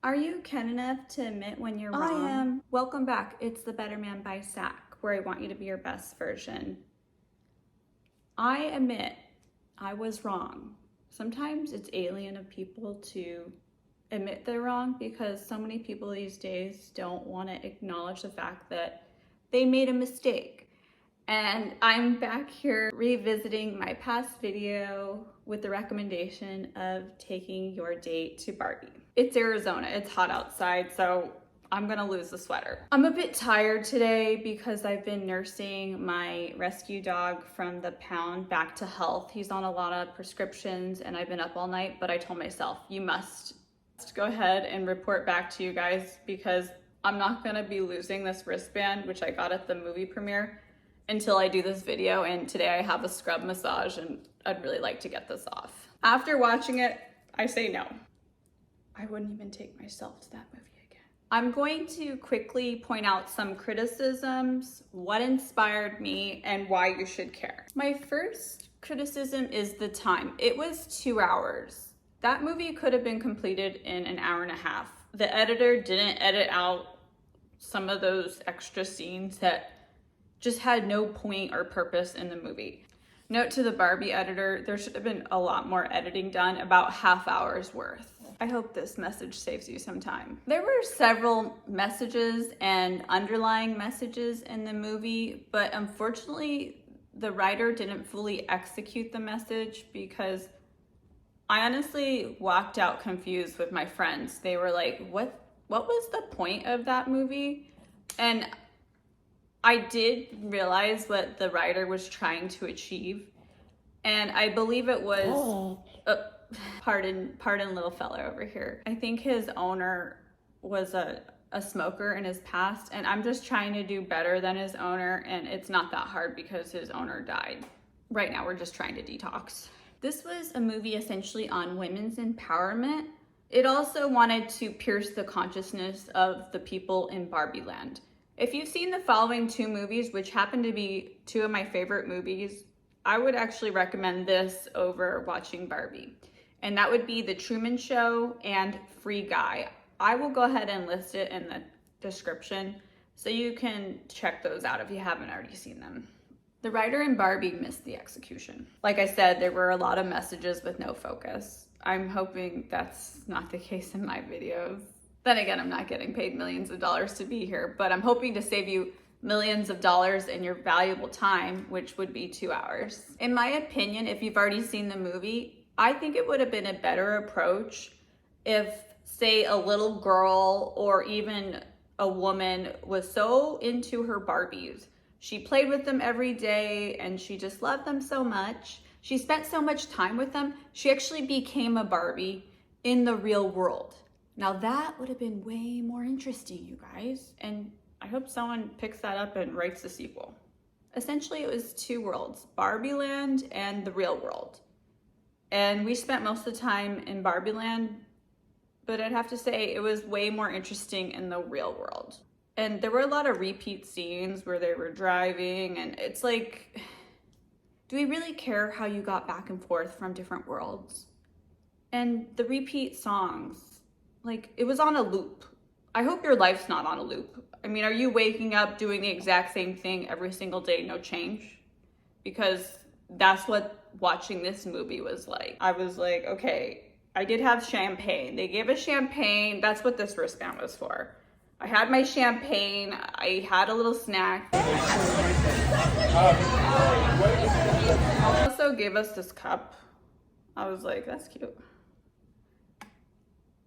Are you Ken enough to admit when you're wrong? I am. Welcome back. It's the Better Man by S.A.K, where I want you to be your best version. I admit I was wrong. Sometimes it's alien of people to admit they're wrong because so many people these days don't want to acknowledge the fact that they made a mistake. And I'm back here revisiting my past video with the recommendation of taking your date to Barbie. It's Arizona, it's hot outside, so I'm gonna lose the sweater. I'm a bit tired today because I've been nursing my rescue dog from the pound back to health. He's on a lot of prescriptions and I've been up all night, but I told myself, you must go ahead and report back to you guys because I'm not gonna be losing this wristband, which I got at the movie premiere, until I do this video. And today I have a scrub massage and I'd really like to get this off. After watching it, I say no. I wouldn't even take myself to that movie again. I'm going to quickly point out some criticisms, what inspired me, and why you should care. My first criticism is the time. It was 2 hours. That movie could have been completed in an hour and a half. The editor didn't edit out some of those extra scenes that just had no point or purpose in the movie. Note to the Barbie editor, there should have been a lot more editing done, about half hour's worth. I hope this message saves you some time. There were several messages and underlying messages in the movie, but unfortunately, the writer didn't fully execute the message because I honestly walked out confused with my friends. They were like, what was the point of that movie? And I did realize what the writer was trying to achieve, and I believe it was, pardon little fella over here. I think his owner was a smoker in his past, and I'm just trying to do better than his owner, and it's not that hard because his owner died. Right now, we're just trying to detox. This was a movie essentially on women's empowerment. It also wanted to pierce the consciousness of the people in Barbie land. If you've seen the following two movies, which happen to be two of my favorite movies, I would actually recommend this over watching Barbie. And that would be The Truman Show and Free Guy. I will go ahead and list it in the description so you can check those out if you haven't already seen them. The writer in Barbie missed the execution. Like I said, there were a lot of messages with no focus. I'm hoping that's not the case in my videos. Then again, I'm not getting paid millions of dollars to be here, but I'm hoping to save you millions of dollars in your valuable time, which would be 2 hours. In my opinion, if you've already seen the movie, I think it would have been a better approach if, say, a little girl or even a woman was so into her Barbies. She played with them every day and she just loved them so much. She spent so much time with them, she actually became a Barbie in the real world. Now that would have been way more interesting, you guys. And I hope someone picks that up and writes a sequel. Essentially, it was two worlds, Barbie land and the real world. And we spent most of the time in Barbie land, but I'd have to say it was way more interesting in the real world. And there were a lot of repeat scenes where they were driving, and it's like, do we really care how you got back and forth from different worlds? And the repeat songs, like, it was on a loop. I hope your life's not on a loop. I mean, are you waking up doing the exact same thing every single day, no change? Because that's what watching this movie was like. I was like, okay, I did have champagne. They gave us champagne. That's what this wristband was for. I had my champagne. I had a little snack. They also gave us this cup. I was like, that's cute.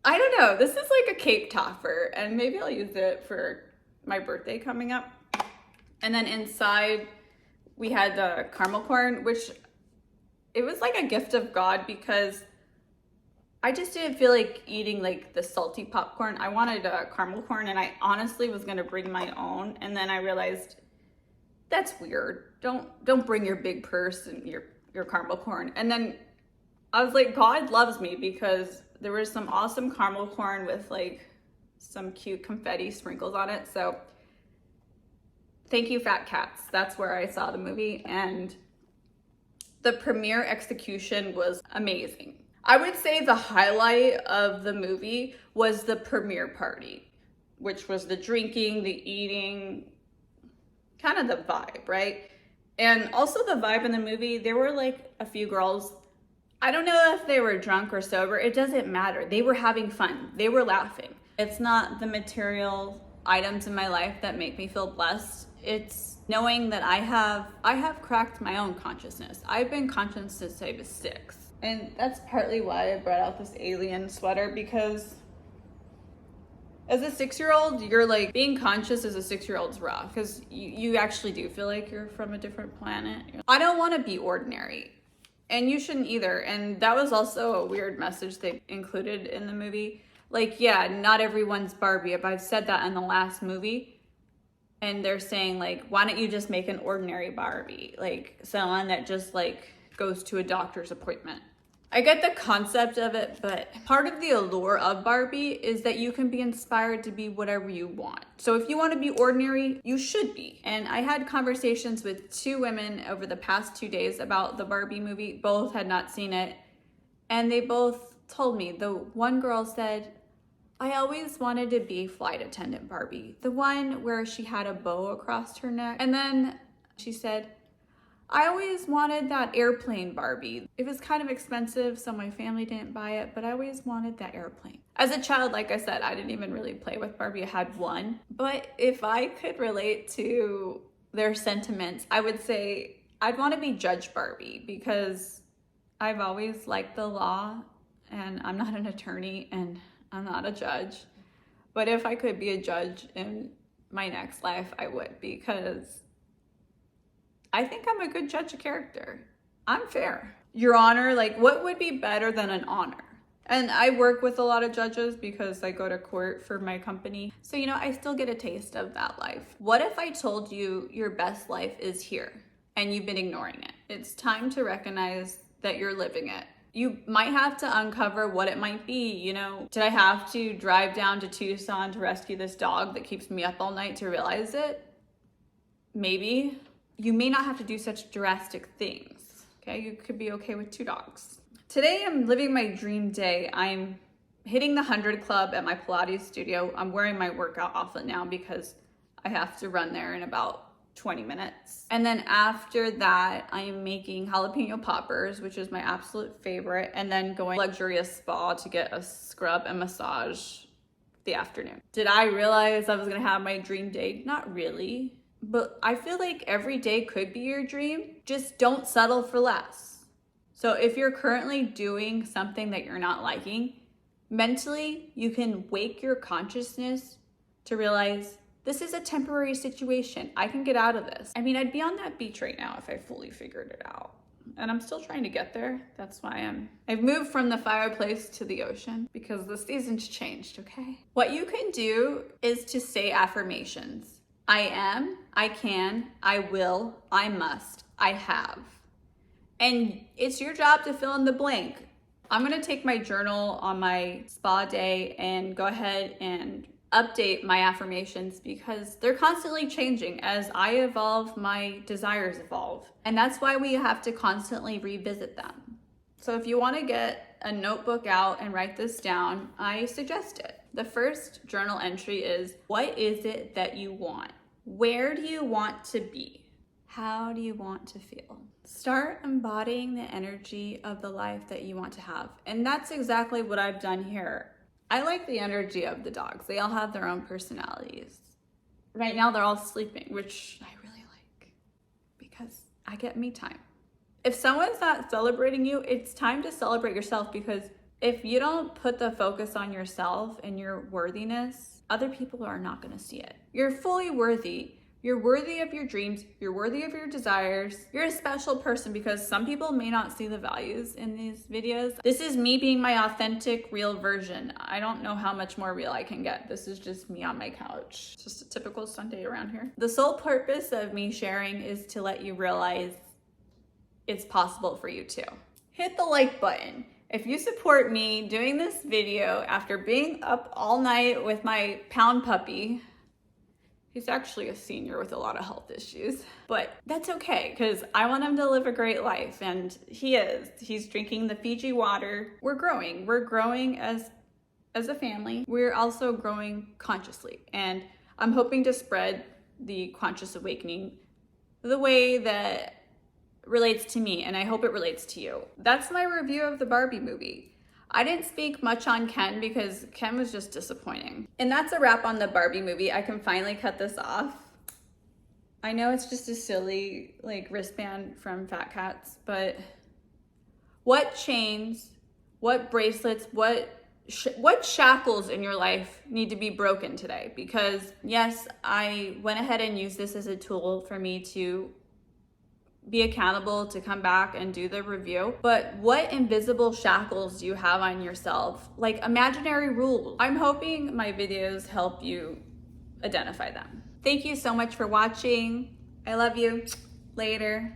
I don't know, this is like a cake topper, and maybe I'll use it for my birthday coming up. And then inside we had the caramel corn, which it was like a gift of God because I just didn't feel like eating like the salty popcorn. I wanted a caramel corn, and I honestly was gonna bring my own, and then I realized that's weird. Don't bring your big purse and your caramel corn. And then I was like, God loves me because there was some awesome caramel corn with like some cute confetti sprinkles on it. So thank you, Fat Cats. That's where I saw the movie, and the premiere execution was amazing. I would say the highlight of the movie was the premiere party, which was the drinking, the eating, kind of the vibe, right? And also the vibe in the movie, there were like a few girls. I don't know if they were drunk or sober. It doesn't matter. They were having fun. They were laughing. It's not the material items in my life that make me feel blessed. It's knowing that I have cracked my own consciousness. I've been conscious since I was 6. And that's partly why I brought out this alien sweater, because as a 6-year-old, you're like, being conscious as a 6-year-old's rough, because you actually do feel like you're from a different planet. I don't want to be ordinary, and you shouldn't either. And that was also a weird message they included in the movie. Like, yeah, not everyone's Barbie. If I've said that in the last movie, and they're saying like, why don't you just make an ordinary Barbie? Like someone that just like goes to a doctor's appointment. I get the concept of it, but part of the allure of Barbie is that you can be inspired to be whatever you want. So if you want to be ordinary, you should be. And I had conversations with 2 women over the past 2 days about the Barbie movie. Both had not seen it. And they both told me. The one girl said, I always wanted to be flight attendant Barbie. The one where she had a bow across her neck. And then she said, I always wanted that airplane Barbie. It was kind of expensive, so my family didn't buy it, but I always wanted that airplane. As a child, like I said, I didn't even really play with Barbie. I had one. But if I could relate to their sentiments, I would say I'd want to be Judge Barbie, because I've always liked the law, and I'm not an attorney and I'm not a judge. But if I could be a judge in my next life, I would, because I think I'm a good judge of character. I'm fair. Your Honor, like, what would be better than an honor? And I work with a lot of judges because I go to court for my company. So, you know, I still get a taste of that life. What if I told you your best life is here and you've been ignoring it? It's time to recognize that you're living it. You might have to uncover what it might be. You know, did I have to drive down to Tucson to rescue this dog that keeps me up all night to realize it? Maybe. You may not have to do such drastic things, okay? You could be okay with 2 dogs. Today, I'm living my dream day. I'm hitting the 100 club at my Pilates studio. I'm wearing my workout outfit now because I have to run there in about 20 minutes. And then after that, I am making jalapeno poppers, which is my absolute favorite, and then going to a luxurious spa to get a scrub and massage the afternoon. Did I realize I was gonna have my dream day? Not really. But I feel like every day could be your dream. Just don't settle for less. So if you're currently doing something that you're not liking, mentally, you can wake your consciousness to realize this is a temporary situation. I can get out of this. I mean, I'd be on that beach right now if I fully figured it out. And I'm still trying to get there. That's why I've moved from the fireplace to the ocean, because the season's changed, okay? What you can do is to say affirmations. I am, I can, I will, I must, I have. And it's your job to fill in the blank. I'm gonna take my journal on my spa day and go ahead and update my affirmations, because they're constantly changing. As I evolve, my desires evolve. And that's why we have to constantly revisit them. So if you wanna get a notebook out and write this down, I suggest it. The first journal entry is, what is it that you want? Where do you want to be? How do you want to feel? Start embodying the energy of the life that you want to have. And that's exactly what I've done here. I like the energy of the dogs. They all have their own personalities. Right now they're all sleeping, which I really like, because I get me time. If someone's not celebrating you, it's time to celebrate yourself, because if you don't put the focus on yourself and your worthiness, other people are not gonna see it. You're fully worthy. You're worthy of your dreams. You're worthy of your desires. You're a special person, because some people may not see the values in these videos. This is me being my authentic, real version. I don't know how much more real I can get. This is just me on my couch. It's just a typical Sunday around here. The sole purpose of me sharing is to let you realize it's possible for you too. Hit the like button. If you support me doing this video after being up all night with my pound puppy, He's actually a senior with a lot of health issues, but that's okay because I want him to live a great life, and he is. He's drinking the Fiji water. We're growing as a family. We're also growing consciously, and I'm hoping to spread the conscious awakening the way that relates to me, and I hope it relates to you. That's my review of the Barbie movie. I didn't speak much on Ken because Ken was just disappointing. And that's a wrap on the Barbie movie. I can finally cut this off. I know it's just a silly like wristband from Fat Cats, but what chains, what bracelets, what shackles in your life need to be broken today? Because yes, I went ahead and used this as a tool for me to be accountable, to come back and do the review. But what invisible shackles do you have on yourself? Like imaginary rules. I'm hoping my videos help you identify them. Thank you so much for watching. I love you. Later.